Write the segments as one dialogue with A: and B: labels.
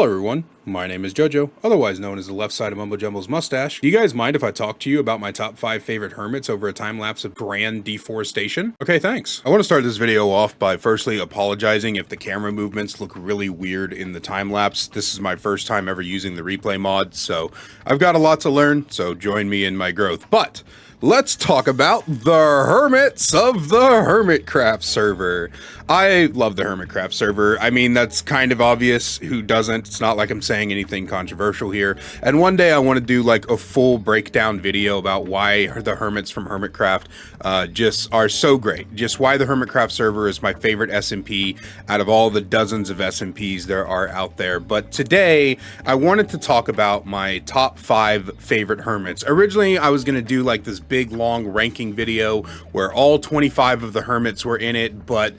A: Hello everyone, my name is JoJo, otherwise known as the left side of Mumbo Jumbo's mustache. Do you guys mind if I talk to you about my top 5 favorite hermits over a time lapse of grand deforestation? Okay, thanks. I want to start this video off by firstly apologizing if the camera movements look really weird in the time lapse. This is my first time ever using the replay mod, so I've got a lot to learn, so join me in my growth. But let's talk about the hermits of the Hermitcraft server. I love the Hermitcraft server. I mean, that's kind of obvious. Who doesn't? It's not like I'm saying anything controversial here. And one day I want to do like a full breakdown video about why the hermits from Hermitcraft just are so great. Just why the Hermitcraft server is my favorite SMP out of all the dozens of SMPs there are out there. But today I wanted to talk about my top 5 favorite hermits. Originally, I was going to do like this big long ranking video where all 25 of the hermits were in it, but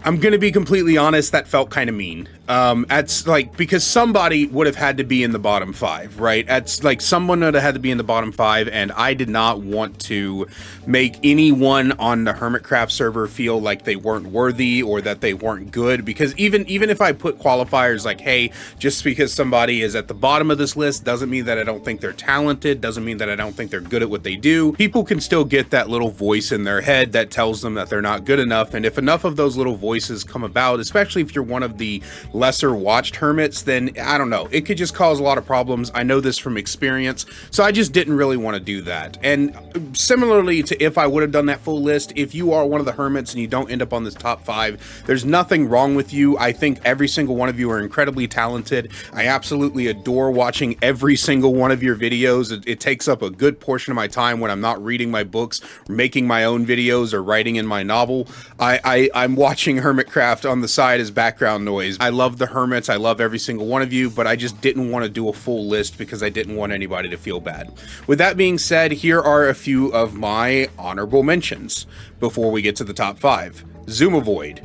A: I'm gonna be completely honest, that felt kind of mean. Because somebody would have had to be in the bottom 5, right? Someone would have had to be in the bottom 5, and I did not want to make anyone on the Hermitcraft server feel like they weren't worthy or that they weren't good, because even if I put qualifiers like, hey, just because somebody is at the bottom of this list doesn't mean that I don't think they're talented, doesn't mean that I don't think they're good at what they do. People can still get that little voice in their head that tells them that they're not good enough, and if enough of those little voices come about, especially if you're one of the lesser watched hermits, then I don't know, it could just cause a lot of problems. I know this from experience, so I just didn't really want to do that. And similarly to if I would have done that full list, if you are one of the hermits and you don't end up on this top 5, there's nothing wrong with you. I think every single one of you are incredibly talented. I absolutely adore watching every single one of your videos. It takes up a good portion of my time when I'm not reading my books, making my own videos, or writing in my novel. I'm watching Hermitcraft on the side as background noise. I love the hermits. I love every single one of you, but I just didn't want to do a full list because I didn't want anybody to feel bad. With that being said, here are a few of my honorable mentions before we get to the top 5. Zoomavoid.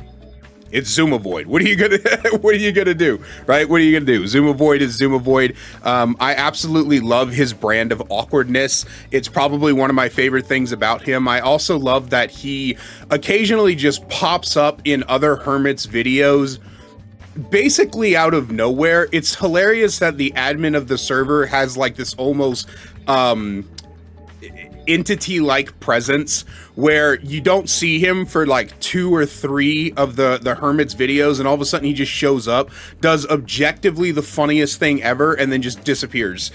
A: It's Zoomavoid. What are you gonna do, right? What are you gonna do? Zoomavoid is Zoomavoid. I absolutely love his brand of awkwardness. It's probably one of my favorite things about him. I also love that he occasionally just pops up in other hermits videos basically out of nowhere. It's hilarious that the admin of the server has like this almost entity-like presence where you don't see him for like 2 or 3 of the hermit's videos, and all of a sudden he just shows up, does objectively the funniest thing ever, and then just disappears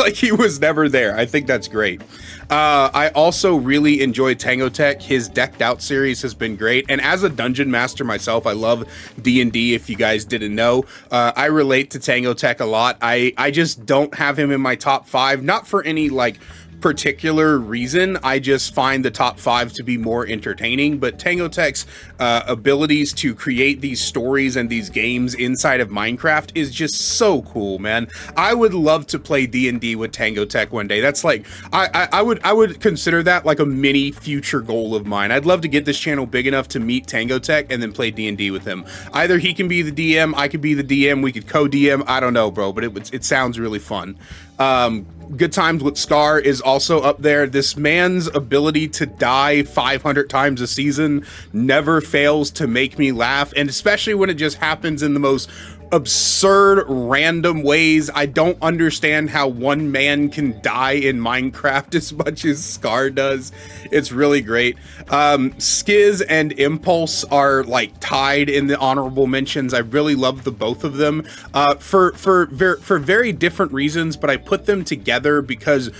A: like he was never there. I think that's great. I also really enjoy Tango Tech. His Decked Out series has been great, and as a dungeon master myself, I love D&D. If you guys didn't know, I relate to Tango Tech a lot. I just don't have him in my top 5, not for any like particular reason. I just find the top 5 to be more entertaining, but Tango Tech's abilities to create these stories and these games inside of Minecraft is just so cool, man. I would love to play D&D with Tango Tech one day. That's like, I would consider that like a mini future goal of mine. I'd love to get this channel big enough to meet Tango Tech and then play D&D with him. Either he can be the DM, I could be the DM, we could co-DM, I don't know, bro, but it sounds really fun. Good Times with Scar is also up there. This man's ability to die 500 times a season never fails to make me laugh, and especially when it just happens in the most absurd and ways. I don't understand how one man can die in Minecraft as much as Scar does. It's really great. Skiz and Impulse are like tied in the honorable mentions. I really love the both of them for very different reasons, but I put them together because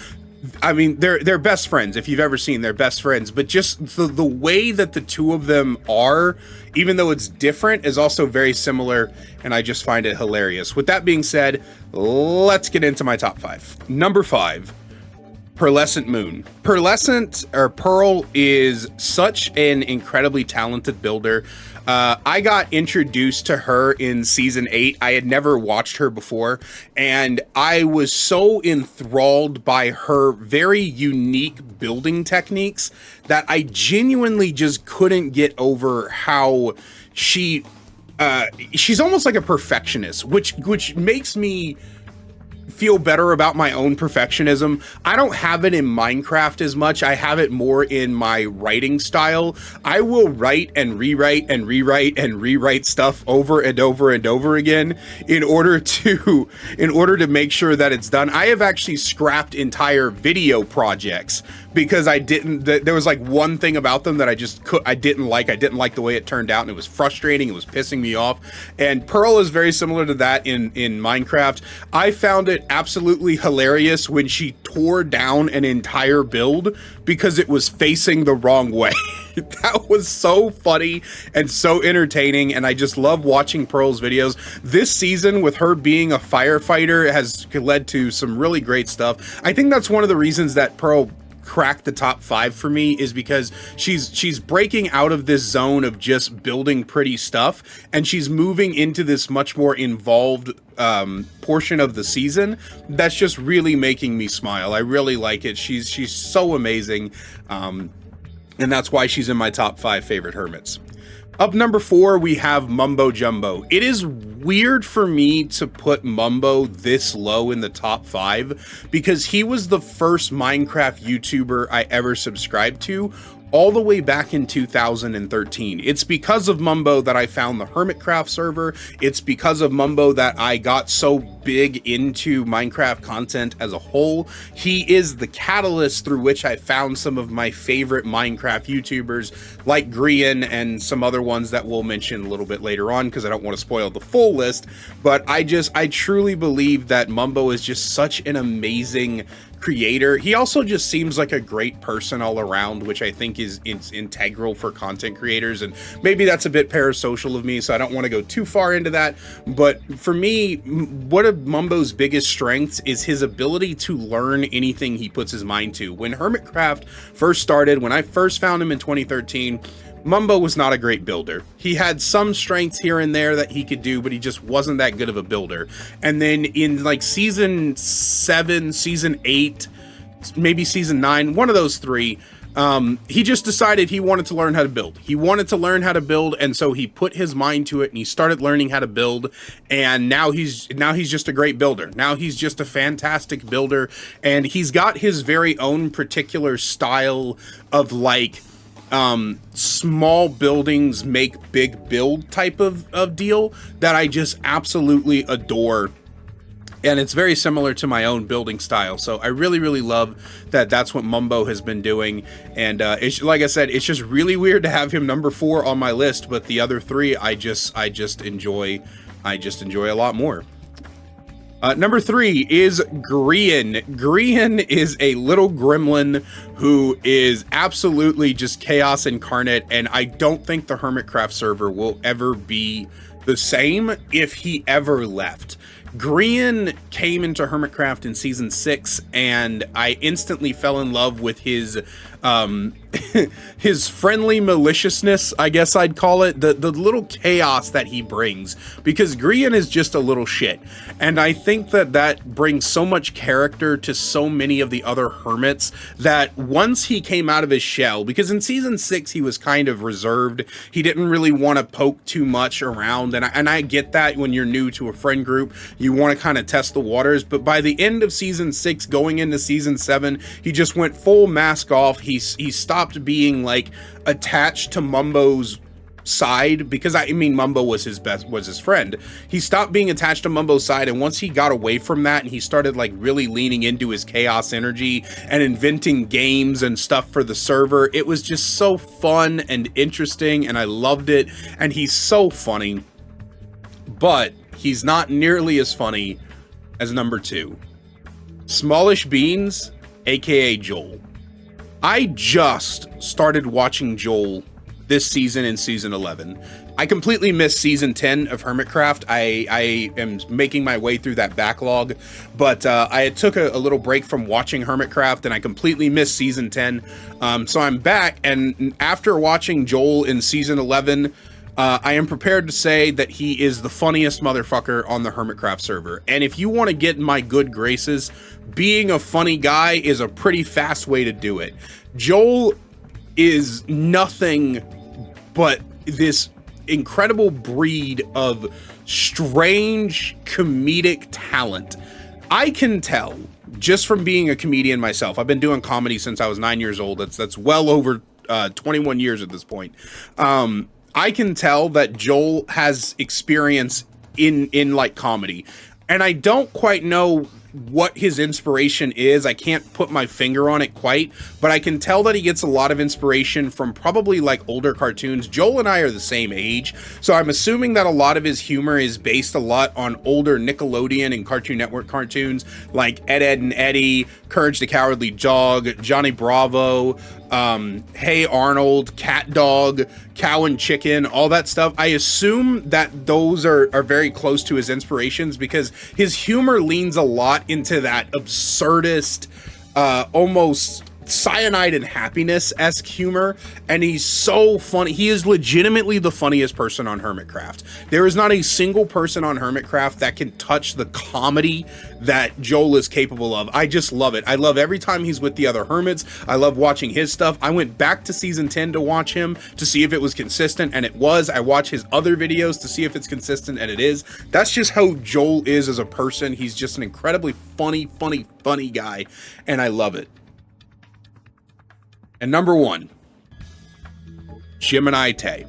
A: I mean, they're best friends. If you've ever seen, they're best friends, but just the way that the two of them are, even though it's different, is also very similar, and I just find it hilarious. With that being said, let's get into my top 5. Number 5, Pearlescent Moon. Pearl is such an incredibly talented builder. I got introduced to her in season 8. I had never watched her before, and I was so enthralled by her very unique building techniques that I genuinely just couldn't get over how she's almost like a perfectionist, which makes me feel better about my own perfectionism. I don't have it in Minecraft as much. I have it more in my writing style. I will write and rewrite and rewrite and rewrite stuff over and over and over again in order to make sure that it's done. I have actually scrapped entire video projects because there was like one thing about them that I didn't like. I didn't like the way it turned out, and it was frustrating. It was pissing me off. And Pearl is very similar to that in Minecraft. I found it absolutely hilarious when she tore down an entire build because it was facing the wrong way. That was so funny and so entertaining, and I just love watching Pearl's videos. This season, with her being a firefighter, has led to some really great stuff. I think that's one of the reasons that Pearl cracked the top 5 for me, is because she's breaking out of this zone of just building pretty stuff, and she's moving into this much more involved portion of the season that's just really making me smile. I really like it. She's so amazing, and that's why she's in my top 5 favorite hermits. Up number 4, we have Mumbo Jumbo. It is weird for me to put Mumbo this low in the top 5 because he was the first Minecraft YouTuber I ever subscribed to, all the way back in 2013. It's because of Mumbo that I found the Hermitcraft server. It's because of Mumbo that I got so big into Minecraft content as a whole. He is the catalyst through which I found some of my favorite Minecraft YouTubers like Grian and some other ones that we'll mention a little bit later on because I don't want to spoil the full list. But I truly believe that Mumbo is just such an amazing creator. He also just seems like a great person all around, which I think is integral for content creators, and maybe that's a bit parasocial of me, so I don't want to go too far into that. But for me, one of Mumbo's biggest strengths is his ability to learn anything he puts his mind to. When Hermitcraft first started, when I first found him in 2013, Mumbo was not a great builder. He had some strengths here and there that he could do, but he just wasn't that good of a builder. And then in like season 7, season 8, maybe season 9, one of those 3, he just decided he wanted to learn how to build. He wanted to learn how to build, and so he put his mind to it and he started learning how to build, and now he's just a great builder. Now he's just a fantastic builder, and he's got his very own particular style of like small buildings make big build type of deal that I just absolutely adore. And it's very similar to my own building style. So I really, really love that that's what Mumbo has been doing. And it's, like I said, it's just really weird to have him number 4 on my list, but the other 3 I just enjoy a lot more. Number 3 is Grian. Grian is a little gremlin who is absolutely just chaos incarnate, and I don't think the Hermitcraft server will ever be the same if he ever left. Grian came into Hermitcraft in season 6, and I instantly fell in love with his his friendly maliciousness, I guess I'd call it, the little chaos that he brings, because Grian is just a little shit, and I think that brings so much character to so many of the other hermits that once he came out of his shell, because in season 6 he was kind of reserved, he didn't really want to poke too much around, and I get that when you're new to a friend group, you want to kind of test the waters, but by the end of season 6 going into season 7, he just went full mask off. He stopped being like attached to Mumbo's side, because I mean Mumbo was his friend. He stopped being attached to Mumbo's side, and once he got away from that and he started like really leaning into his chaos energy and inventing games and stuff for the server, it was just so fun and interesting, and I loved it. And he's so funny, but he's not nearly as funny as number 2, Smallish Beans, aka Joel. I just started watching Joel this season in season 11. I completely missed season 10 of Hermitcraft. I am making my way through that backlog, but I took a little break from watching Hermitcraft, and I completely missed season 10. So I'm back, and after watching Joel in season 11, I am prepared to say that he is the funniest motherfucker on the Hermitcraft server. And if you want to get in my good graces, being a funny guy is a pretty fast way to do it. Joel is nothing but this incredible breed of strange comedic talent. I can tell just from being a comedian myself. I've been doing comedy since I was 9 years old. That's well over 21 years at this point. I can tell that Joel has experience in like comedy, and I don't quite know what his inspiration is. I can't put my finger on it quite, but I can tell that he gets a lot of inspiration from probably like older cartoons. Joel and I are the same age, so I'm assuming that a lot of his humor is based a lot on older Nickelodeon and Cartoon Network cartoons like Ed, Edd and Eddy, Courage the Cowardly Dog, Johnny Bravo, Hey Arnold, Cat Dog, Cow and Chicken, all that stuff. I assume that those are very close to his inspirations because his humor leans a lot into that absurdist, almost cyanide and happiness-esque humor, and he's so funny. He is legitimately the funniest person on Hermitcraft. There is not a single person on Hermitcraft that can touch the comedy that Joel is capable of. I just love it. I love every time he's with the other Hermits. I love watching his stuff. I went back to season 10 to watch him to see if it was consistent, and it was. I watch his other videos to see if it's consistent, and it is. That's just how Joel is as a person. He's just an incredibly funny guy, and I love it. And number 1, Gemini Tay.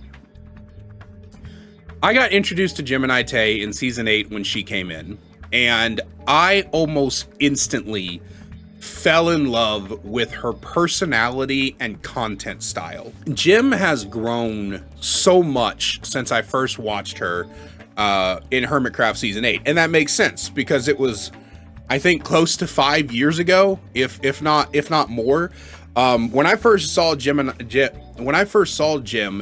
A: I got introduced to Gemini Tay in season 8 when she came in, and I almost instantly fell in love with her personality and content style. Jim has grown so much since I first watched her in Hermitcraft season 8, and that makes sense because it was, I think, close to 5 years ago, if not more. When I first saw Jim,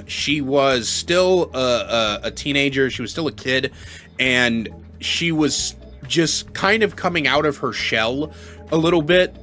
A: she was still a teenager. She was still a kid, and she was just kind of coming out of her shell a little bit.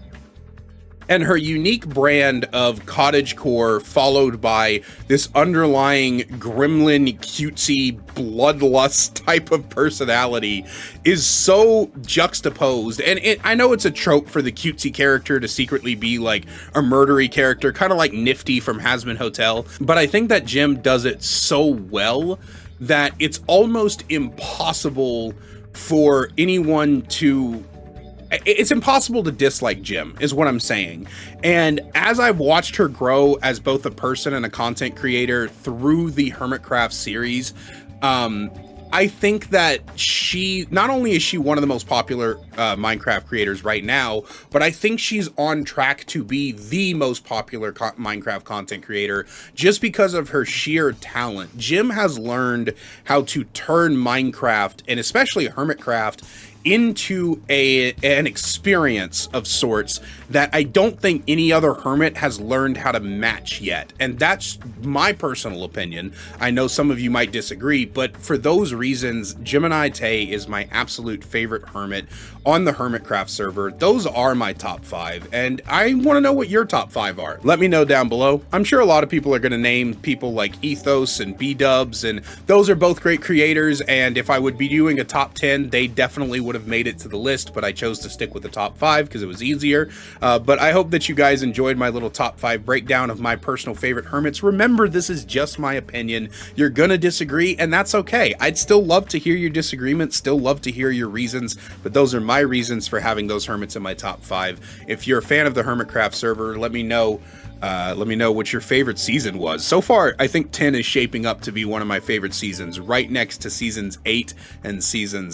A: And her unique brand of cottagecore, followed by this underlying gremlin, cutesy, bloodlust type of personality, is so juxtaposed. And I know it's a trope for the cutesy character to secretly be like a murdery character, kind of like Nifty from Hazbin Hotel. But I think that Jim does it so well that it's almost impossible for anyone to... It's impossible to dislike Jim, is what I'm saying. And as I've watched her grow as both a person and a content creator through the Hermitcraft series, I think that she, not only is she one of the most popular Minecraft creators right now, but I think she's on track to be the most popular Minecraft content creator just because of her sheer talent. Jim has learned how to turn Minecraft, and especially Hermitcraft, into an experience of sorts that I don't think any other hermit has learned how to match yet. And that's my personal opinion. I know some of you might disagree, but for those reasons, Gemini Tay is my absolute favorite hermit on the Hermitcraft server. Those are my top 5, and I want to know what your top 5 are. Let me know down below. I'm sure a lot of people are going to name people like Ethos and B-Dubs, and those are both great creators, and if I would be doing a top 10, they definitely would have made it to the list, but I chose to stick with the top 5 because it was easier. But I hope that you guys enjoyed my little top 5 breakdown of my personal favorite hermits. Remember, this is just my opinion. You're gonna disagree, and that's okay. I'd still love to hear your disagreements, still love to hear your reasons, but those are my reasons for having those hermits in my top 5. If you're a fan of the Hermitcraft server, let me know what your favorite season was. So far, I think 10 is shaping up to be one of my favorite seasons, right next to seasons 8 and season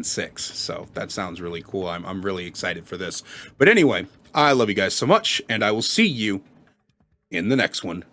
A: 6. So that sounds really cool. I'm really excited for this. But anyway, I love you guys so much, and I will see you in the next one.